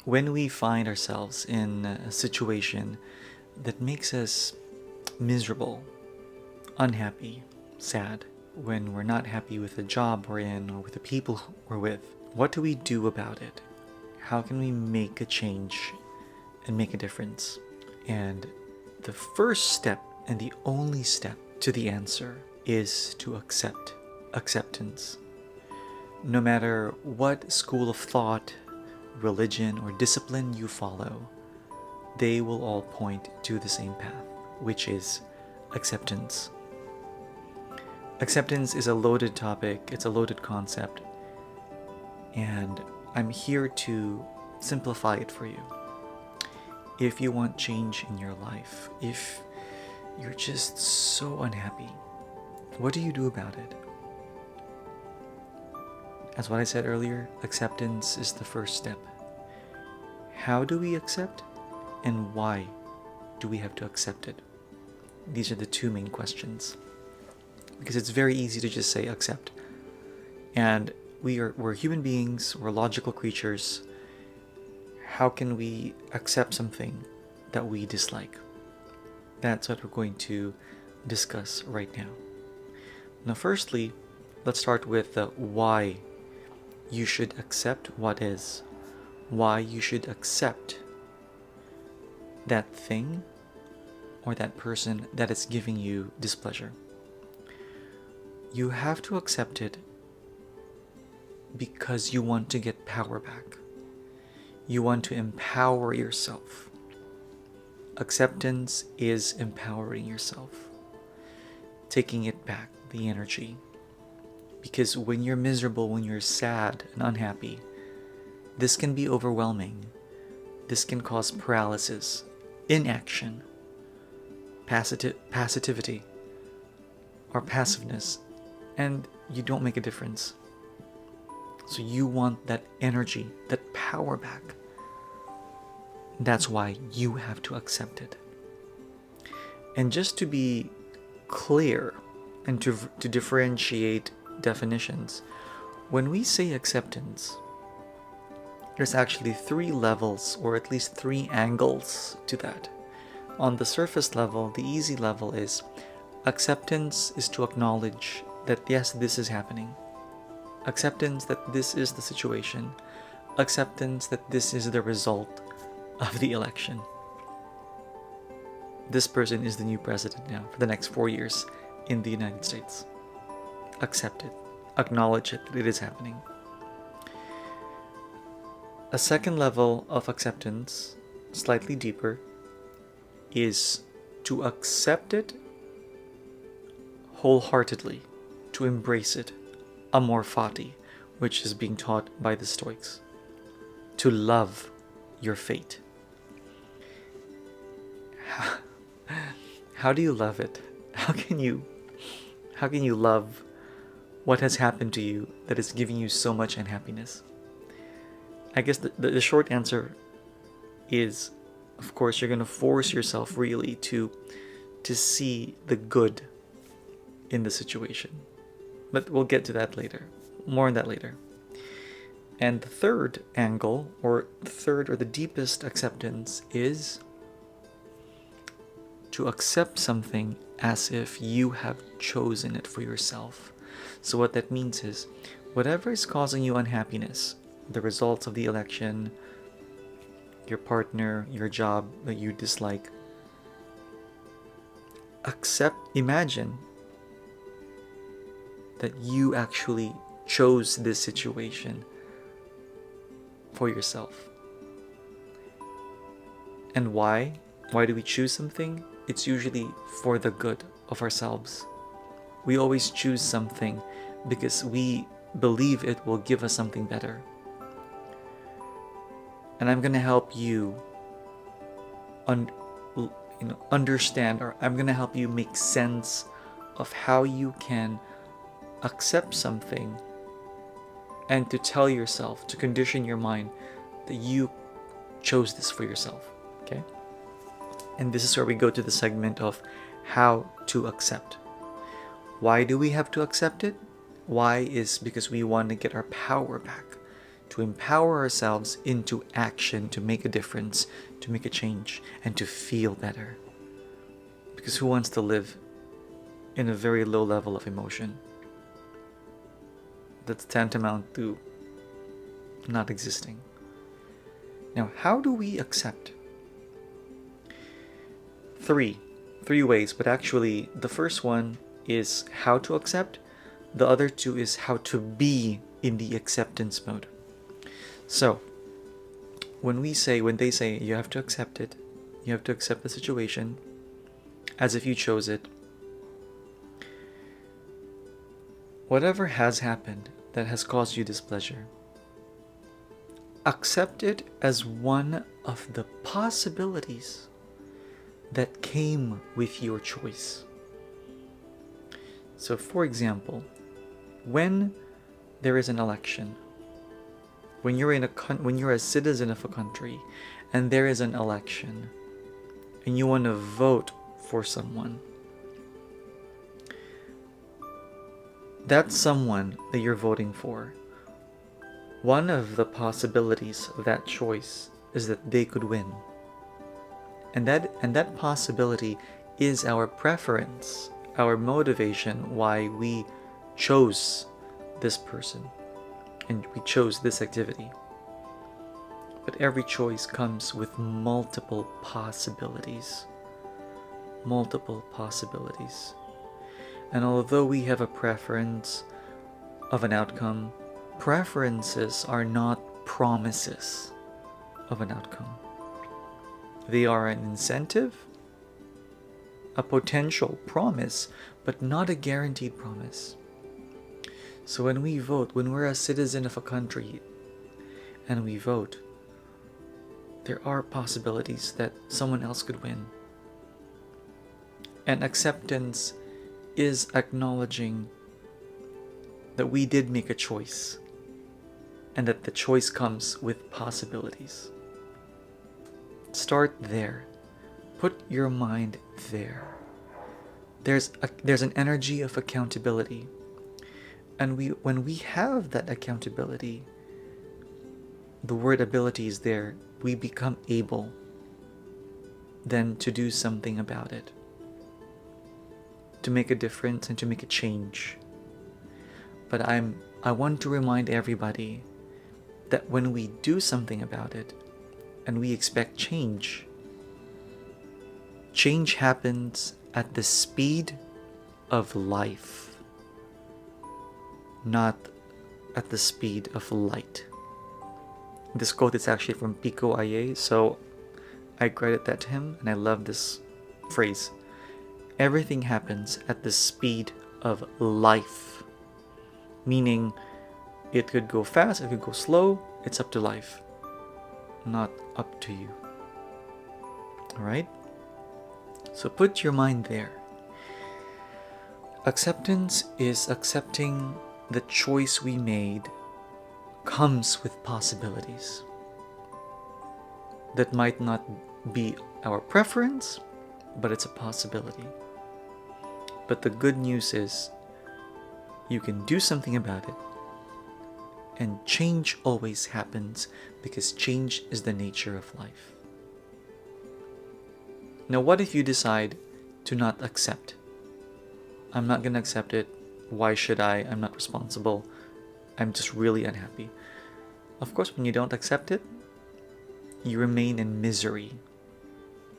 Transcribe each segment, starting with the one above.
when we find ourselves in a situation that makes us miserable, unhappy, sad, when we're not happy with the job we're in or with the people we're with, what do we do about it? How can we make a change and make a difference? And the first step and the only step to the answer is to accept acceptance. No matter what school of thought, religion, or discipline you follow, they will all point to the same path, which is acceptance. Acceptance is a loaded topic, it's a loaded concept, and I'm here to simplify it for you. If you want change in your life, if you're just so unhappy, what do you do about it? As what I said earlier, acceptance is the first step. How do we accept, and why do we have to accept it? These are the two main questions. Because it's very easy to just say accept. And we're human beings, we're logical creatures. How can we accept something that we dislike? That's what we're going to discuss right now. Now, firstly, let's start with the why you should accept what is. Why you should accept that thing or that person that is giving you displeasure. You have to accept it because you want to get power back. You want to empower yourself. Acceptance is empowering yourself, taking it back, the energy. Because when you're miserable, when you're sad and unhappy, this can be overwhelming. This can cause paralysis, inaction, passivity, or passiveness, and you don't make a difference. So you want that energy, that power back. That's why you have to accept it. And just to be clear and to differentiate definitions, when we say acceptance, there's actually 3 levels, or at least 3 angles to that. On the surface level, the easy level is acceptance is to acknowledge that yes, this is happening. Acceptance that this is the situation. Acceptance that this is the result of the election. This person is the new president now for the next 4 years in the United States. Accept it. Acknowledge it, that it is happening. A second level of acceptance, slightly deeper, is to accept it wholeheartedly, to embrace it, amor fati, which is being taught by the Stoics, to love your fate. How do you love it? How can you love what has happened to you that is giving you so much unhappiness? I guess the short answer is, of course, you're going to force yourself really to see the good in the situation. But we'll get to that later. More on that later. And the third angle, or the deepest acceptance, is to accept something as if you have chosen it for yourself. So what that means is, whatever is causing you unhappiness, the results of the election, your partner, your job that you dislike, imagine that you actually chose this situation for yourself. And why? Why do we choose something? It's usually for the good of ourselves. We always choose something because we believe it will give us something better. And I'm going to help you understand, or I'm going to help you make sense of how you can accept something and to tell yourself, to condition your mind that you chose this for yourself. Okay? And this is where we go to the segment of how to accept. Why do we have to accept it? Why is because we want to get our power back, to empower ourselves into action, to make a difference, to make a change, and to feel better. Because who wants to live in a very low level of emotion? That's tantamount to not existing. Now, how do we accept? Three ways, but actually the first one is how to accept. The other two is how to be in the acceptance mode. So, when they say you have to accept it, you have to accept the situation as if you chose it. Whatever has happened that has caused you displeasure, accept it as one of the possibilities that came with your choice. So, for example, when there is an election, when you're a citizen of a country and there is an election and you want to vote for someone, that someone that you're voting for, one of the possibilities of that choice is that they could win. And that possibility is our preference, our motivation why we chose this person and we chose this activity. But every choice comes with multiple possibilities. Multiple possibilities. And although we have a preference of an outcome, preferences are not promises of an outcome. They are an incentive, a potential promise, but not a guaranteed promise. So when we vote, when we're a citizen of a country and we vote, there are possibilities that someone else could win. And acceptance is acknowledging that we did make a choice and that the choice comes with possibilities. Start there. Put your mind there. There's an energy of accountability. And when we have that accountability, the word ability is there, we become able then to do something about it, to make a difference and to make a change. But I want to remind everybody that when we do something about it and we expect change, change happens at the speed of life, not at the speed of light. This quote is actually from Pico Aye, so I credit that to him, and I love this phrase. Everything happens at the speed of life, meaning it could go fast, it could go slow, it's up to life, not up to you. Alright? So put your mind there. Acceptance is accepting the choice we made comes with possibilities that might not be our preference, but it's a possibility. But the good news is you can do something about it, and change always happens because change is the nature of life. Now, what if you decide to not accept? I'm not going to accept it. Why should I? I'm not responsible. I'm just really unhappy. Of course, when you don't accept it, you remain in misery.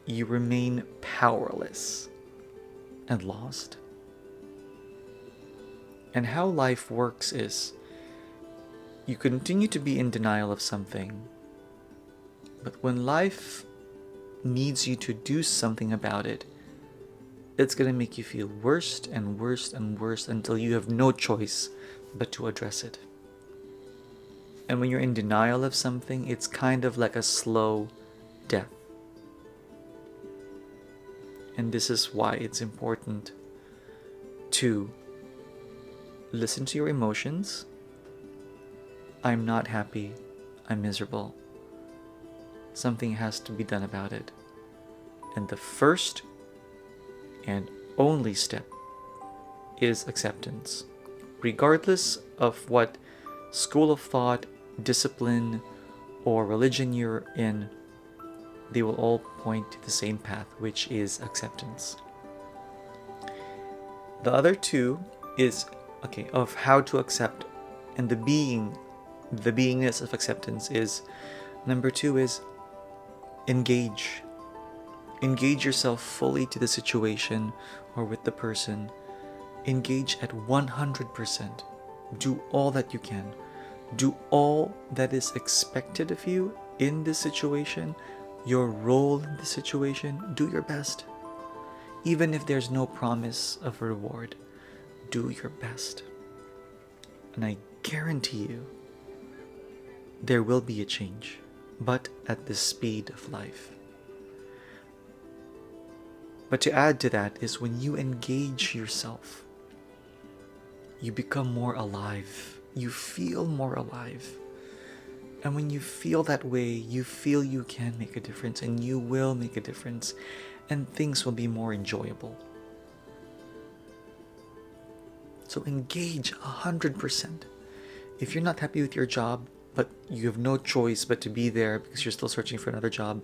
You remain powerless and lost. And how life works is you continue to be in denial of something, but when life needs you to do something about it, it's going to make you feel worse and worse and worse until you have no choice but to address it. And when you're in denial of something, it's kind of like a slow death. And this is why it's important to listen to your emotions. I'm not happy. I'm miserable. Something has to be done about it. And the first and only step is acceptance. Regardless of what school of thought discipline, or religion you're in, they will all point to the same path, which is acceptance. The other two is, of how to accept, and the beingness of acceptance is, number two is engage. Engage yourself fully to the situation or with the person. Engage at 100%. Do all that you can. Do all that is expected of you in this situation, your role in the situation. Do your best. Even if there's no promise of a reward, do your best. And I guarantee you, there will be a change, but at the speed of life. But to add to that is when you engage yourself, you become more alive. You feel more alive. And when you feel that way, you feel you can make a difference, and you will make a difference, and things will be more enjoyable. So engage 100%. If you're not happy with your job, but you have no choice but to be there because you're still searching for another job,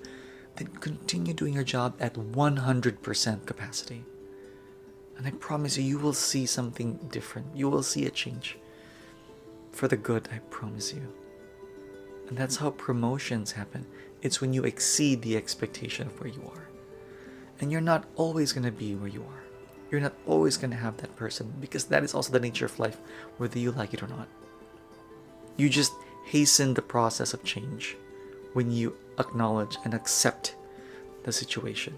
then continue doing your job at 100% capacity. And I promise you, you will see something different. You will see a change. For the good, I promise you. And that's how promotions happen. It's when you exceed the expectation of where you are. And you're not always going to be where you are. You're not always going to have that person, because that is also the nature of life, whether you like it or not. You just hasten the process of change when you acknowledge and accept the situation.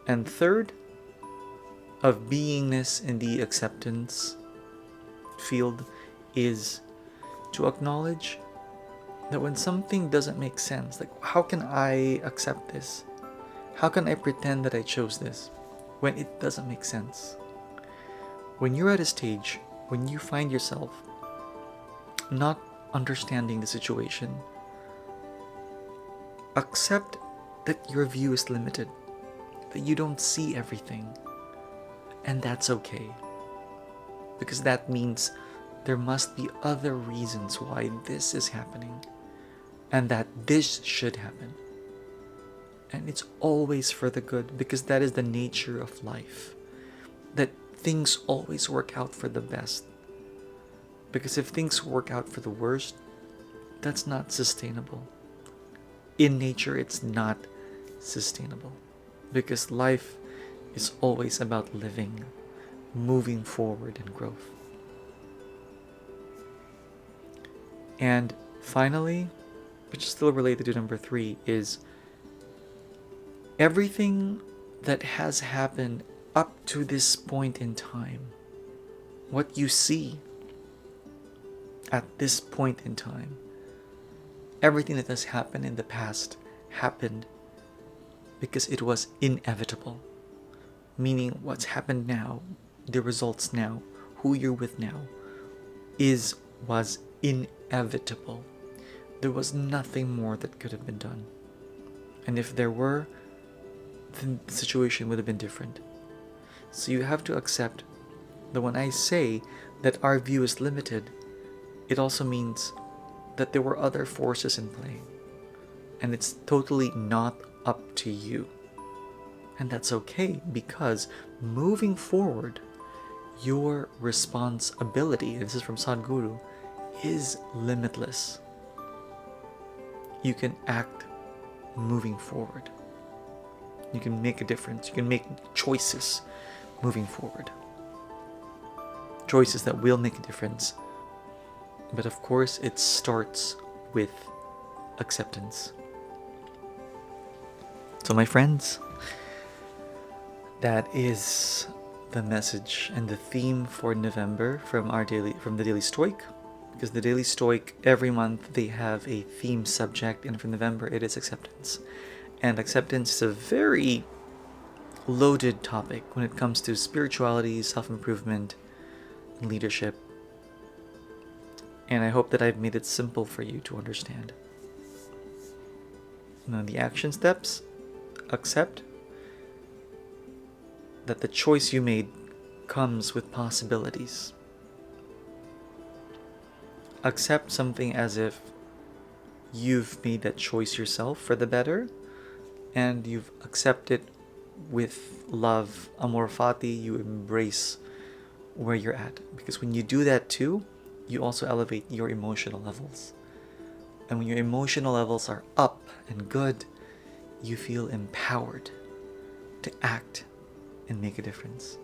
And third, of beingness in the acceptance field is to acknowledge that when something doesn't make sense, like, how can I accept this? How can I pretend that I chose this when it doesn't make sense? When you're at a stage when you find yourself not understanding the situation, accept that your view is limited, that you don't see everything, and that's okay. Because that means there must be other reasons why this is happening, and that this should happen. And it's always for the good, because that is the nature of life. That things always work out for the best. Because if things work out for the worst, that's not sustainable. In nature, it's not sustainable. Because life is always about living, moving forward, and growth. And finally, which is still related to number 3, is everything that has happened up to this point in time, what you see at this point in time, everything that has happened in the past happened because it was inevitable. Meaning what's happened now, the results now, who you're with now, was inevitable. There was nothing more that could have been done. And if there were, then the situation would have been different. So you have to accept that when I say that our view is limited, it also means that there were other forces in play. And it's totally not up to you. And that's okay, because moving forward, your responsibility, this is from Sadhguru, is limitless. You can act moving forward. You can make a difference. You can make choices moving forward. Choices that will make a difference. But of course, it starts with acceptance. So my friends, that is the message and the theme for November from the Daily Stoic. Because the Daily Stoic, every month they have a theme subject, and for November it is acceptance. And acceptance is a very loaded topic when it comes to spirituality, self-improvement, and leadership. And I hope that I've made it simple for you to understand. Now, the action steps: accept that the choice you made comes with possibilities. accept something as if you've made that choice yourself for the better, and you've accepted with love, amor fati. You embrace where you're at, because when you do that too, you also elevate your emotional levels. And when your emotional levels are up and good, you feel empowered to act and make a difference.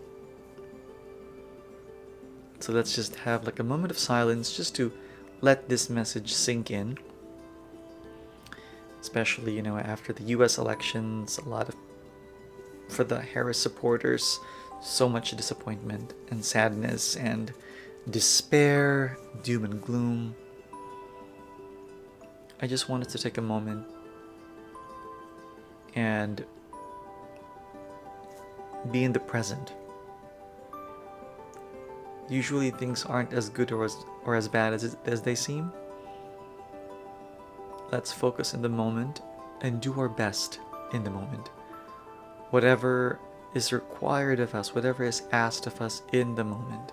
So let's just have like a moment of silence just to let this message sink in. Especially, after the US elections, for the Harris supporters, so much disappointment and sadness and despair, doom and gloom. I just wanted to take a moment and be in the present. Usually things aren't as good or as bad as they seem. Let's focus in the moment and do our best in the moment. Whatever is required of us, whatever is asked of us in the moment,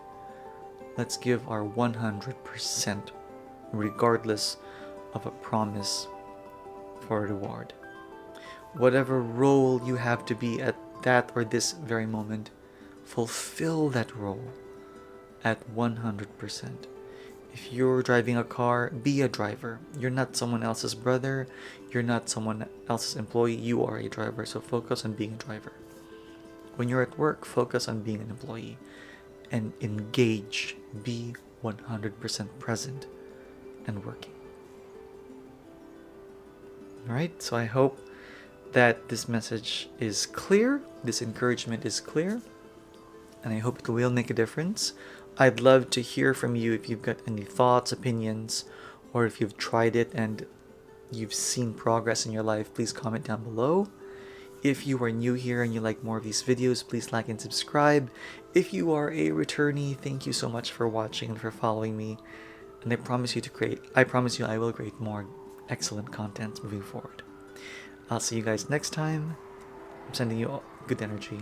let's give our 100%, regardless of a promise for a reward. Whatever role you have to be at that or this very moment, fulfill that role at 100%. If you're driving a car, be a driver. You're not someone else's brother. You're not someone else's employee. You are a driver, so focus on being a driver. When you're at work, focus on being an employee. And engage. Be 100% present and working. Alright, so I hope that this message is clear. This encouragement is clear. And I hope it will make a difference. I'd love to hear from you if you've got any thoughts, opinions, or if you've tried it and you've seen progress in your life. Please comment down below. If you are new here and you like more of these videos, please like and subscribe. If you are a returnee, thank you so much for watching and for following me. And I promise you I will create more excellent content moving forward. I'll see you guys next time. I'm sending you all good energy.